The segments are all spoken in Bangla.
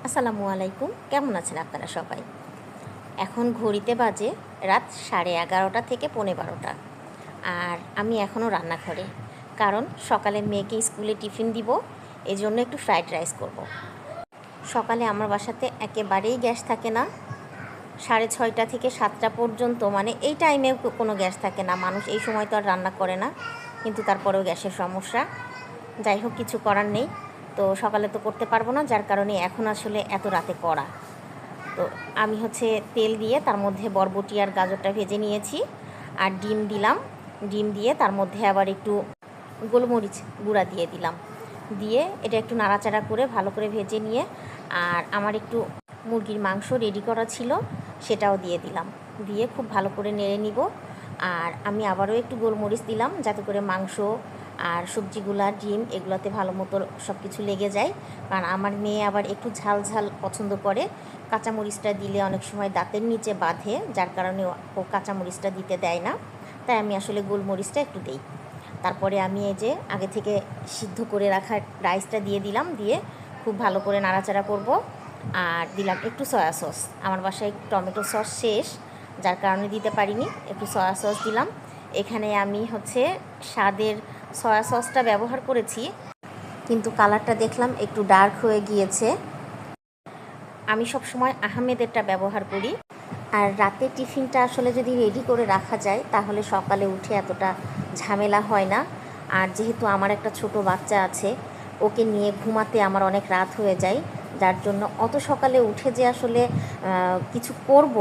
আসসালামু আলাইকুম, কেমন আছেন আপনারা সবাই? এখন ঘড়িতে বাজে রাত 11:30 থেকে 12:15। আর আমি এখনও রান্নাঘরে, কারণ সকালে মেয়েকে স্কুলে টিফিন দিব, এজন্য একটু ফ্রাইড রাইস করব। সকালে আমার বাসাতে একেবারেই গ্যাস থাকে না। 6:30 থেকে 7টা পর্যন্ত, মানে এই টাইমেও কোনো গ্যাস থাকে না। মানুষ এই সময় তো আর রান্না করে না, কিন্তু তারপরেও গ্যাসের সমস্যা। যাই হোক, কিছু করার নেই। তো সকালে তো করতে পারবো না, যার কারণে এখন আসলে এত রাতে করা। তো আমি তেল দিয়ে তার মধ্যে বরবটি আর গাজরটা ভেজে নিয়েছি, আর ডিম দিলাম। ডিম দিয়ে তার মধ্যে আবার একটু গোলমরিচ গুঁড়া দিয়ে দিলাম। দিয়ে এটা একটু নাড়াচাড়া করে ভালো করে ভেজে নিয়ে, আর আমার একটু মুরগির মাংস রেডি করা ছিল, সেটাও দিয়ে দিলাম। দিয়ে খুব ভালো করে নেড়ে নিব। আর আমি আবারও একটু গোলমরিচ দিলাম, যাতে করে মাংস আর সবজিগুলা, ডিম এগুলোতে ভালো মতো সব কিছু লেগে যায়। কারণ আমার মেয়ে আবার একটু ঝাল ঝাল পছন্দ করে। কাঁচামরিচটা দিলে অনেক সময় দাঁতের নিচে বাঁধে, যার কারণে ও কাঁচামরিচটা দিতে দেয় না। তাই আমি আসলে গোলমরিচটা একটু দিই। তারপরে আমি এই যে আগে থেকে সিদ্ধ করে রাখা রাইসটা দিয়ে দিলাম। দিয়ে খুব ভালো করে নাড়াচাড়া করব। আর দিলাম একটু সয়া সস। আমার বাসায় টমেটো সস শেষ, যার কারণে দিতে পারিনি। একটু সয়া সস দিলাম। এখানে আমি স্বাদের সয়া সসটা ব্যবহার করেছি, কিন্তু কালারটা দেখলাম একটু ডার্ক হয়ে গিয়েছে। আমি সবসময় আহমেদেরটা ব্যবহার করি। আর রাতে টিফিনটা আসলে যদি রেডি করে রাখা যায়, তাহলে সকালে উঠে এতটা ঝামেলা হয় না। আর যেহেতু আমার একটা ছোট বাচ্চা আছে, ওকে নিয়ে ঘুমাতে আমার অনেক রাত হয়ে যায়, যার জন্য অত সকালে উঠে যে আসলে কিছু করব,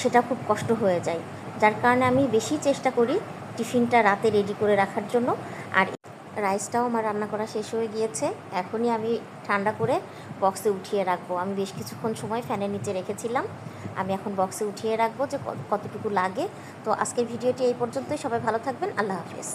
সেটা খুব কষ্ট হয়ে যায়। যার কারণে আমি বেশি চেষ্টা করি টিফিনটা রাতে রেডি করে রাখার জন্য। আর রাইসটাও আমার রান্না করা শেষ হয়ে গিয়েছে। এখনই আমি ঠান্ডা করে বক্সে উঠিয়ে রাখবো। আমি বেশ কিছুক্ষণ সময় ফ্যানের নিচে রেখেছিলাম। আমি এখন বক্সে উঠিয়ে রাখবো যে কতটুকু লাগে। তো আজকের ভিডিওটি এই পর্যন্তই। সবাই ভালো থাকবেন। আল্লাহ হাফেজ।